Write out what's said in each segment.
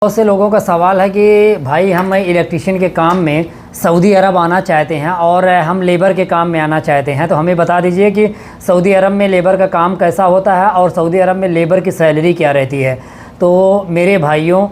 बहुत से लोगों का सवाल है कि भाई हम इलेक्ट्रिशियन के काम में सऊदी अरब आना चाहते हैं और हम लेबर के काम में आना चाहते हैं, तो हमें बता दीजिए कि सऊदी अरब में लेबर का काम कैसा होता है और सऊदी अरब में लेबर की सैलरी क्या रहती है। तो मेरे भाइयों,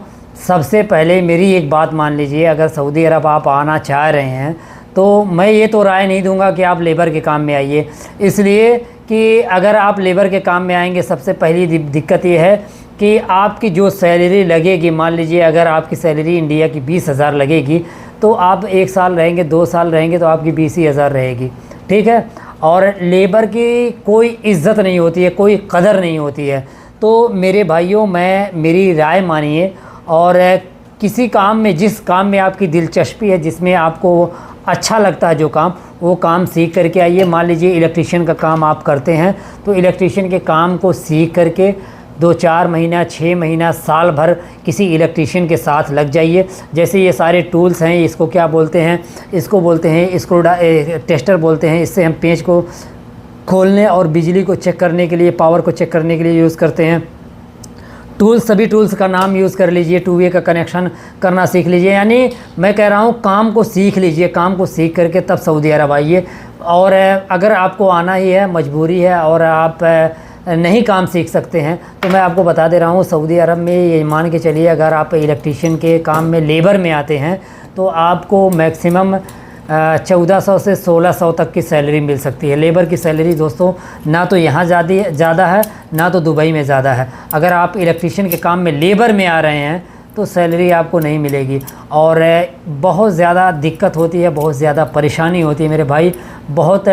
सबसे पहले मेरी एक बात मान लीजिए, अगर सऊदी अरब आप आना चाह रहे हैं तो मैं ये तो राय नहीं दूंगा कि आप लेबर के काम में आइए, इसलिए कि अगर आप लेबर के काम में आएंगे, सबसे पहली दिक्कत ये है कि आपकी जो सैलरी लगेगी, मान लीजिए अगर आपकी सैलरी इंडिया की 20,000 लगेगी तो आप 1 साल रहेंगे, 2 साल रहेंगे तो आपकी 20,000 रहेगी, ठीक है। और लेबर की कोई इज़्ज़त नहीं होती है, कोई कदर नहीं होती है। तो मेरे भाइयों, मेरी राय मानिए और किसी काम में, जिस काम में आपकी दिलचस्पी है, जिसमें आपको अच्छा लगता है जो काम, वो काम सीख करके आइए। मान लीजिए इलेक्ट्रिशियन का काम आप करते हैं तो इलेक्ट्रिशियन के काम को सीख करके 2-4 महीना, 6 महीना, साल भर किसी इलेक्ट्रिशियन के साथ लग जाइए। जैसे ये सारे टूल्स हैं, इसको क्या बोलते हैं, इसको बोलते हैं स्क्रू टेस्टर बोलते हैं। इससे हम पेंच को खोलने और बिजली को चेक करने के लिए, पावर को चेक करने के लिए यूज़ करते हैं। सभी टूल्स का नाम यूज़ कर लीजिए, 2 वे का कनेक्शन करना सीख लीजिए। यानी मैं कह रहा हूँ काम को सीख लीजिए, काम को सीख करके तब सऊदी अरब आइए। और अगर आपको आना ही है, मजबूरी है और आप नहीं काम सीख सकते हैं, तो मैं आपको बता दे रहा हूँ, सऊदी अरब में ये मान के चलिए, अगर आप इलेक्ट्रिशियन के काम में लेबर में आते हैं तो आपको मैक्सिमम 1400 से 1600 तक की सैलरी मिल सकती है। लेबर की सैलरी दोस्तों ना तो यहाँ ज़्यादा है, ना तो दुबई में ज़्यादा है। अगर आप इलेक्ट्रिशियन के काम में लेबर में आ रहे हैं तो सैलरी आपको नहीं मिलेगी और बहुत ज़्यादा दिक्कत होती है, बहुत ज़्यादा परेशानी होती है मेरे भाई। बहुत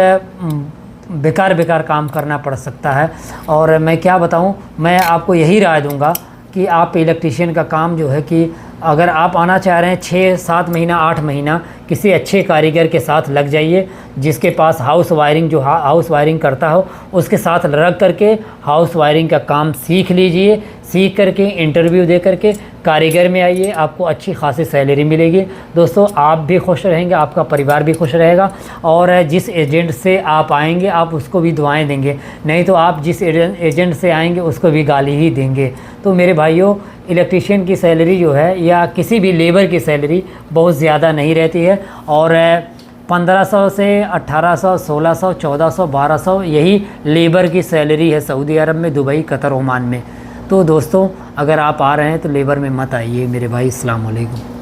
बेकार काम करना पड़ सकता है। और मैं क्या बताऊं, मैं आपको यही राय दूंगा कि आप इलेक्ट्रिशियन का काम जो है कि अगर आप आना चाह रहे हैं 6-7 महीना, 8 महीना किसी अच्छे कारीगर के साथ लग जाइए, जिसके पास हाउस वायरिंग करता हो, उसके साथ लग करके हाउस वायरिंग का काम सीख लीजिए। सीख करके इंटरव्यू दे करके कारीगर में आइए, आपको अच्छी खासी सैलरी मिलेगी। दोस्तों, आप भी खुश रहेंगे, आपका परिवार भी खुश रहेगा और जिस एजेंट से आप आएंगे आप उसको भी दुआएं देंगे, नहीं तो आप जिस एजेंट से आएंगे उसको भी गाली ही देंगे। तो मेरे भाइयों, इलेक्ट्रिशियन की सैलरी जो है या किसी भी लेबर की सैलरी बहुत ज़्यादा नहीं रहती है और 1500 से 1800, 1600, 1400, 1200 यही लेबर की सैलरी है सऊदी अरब में, दुबई, कतर, ओमान में। तो दोस्तों, अगर आप आ रहे हैं तो लेबर में मत आइए मेरे भाई। अस्सलाम वालेकुम।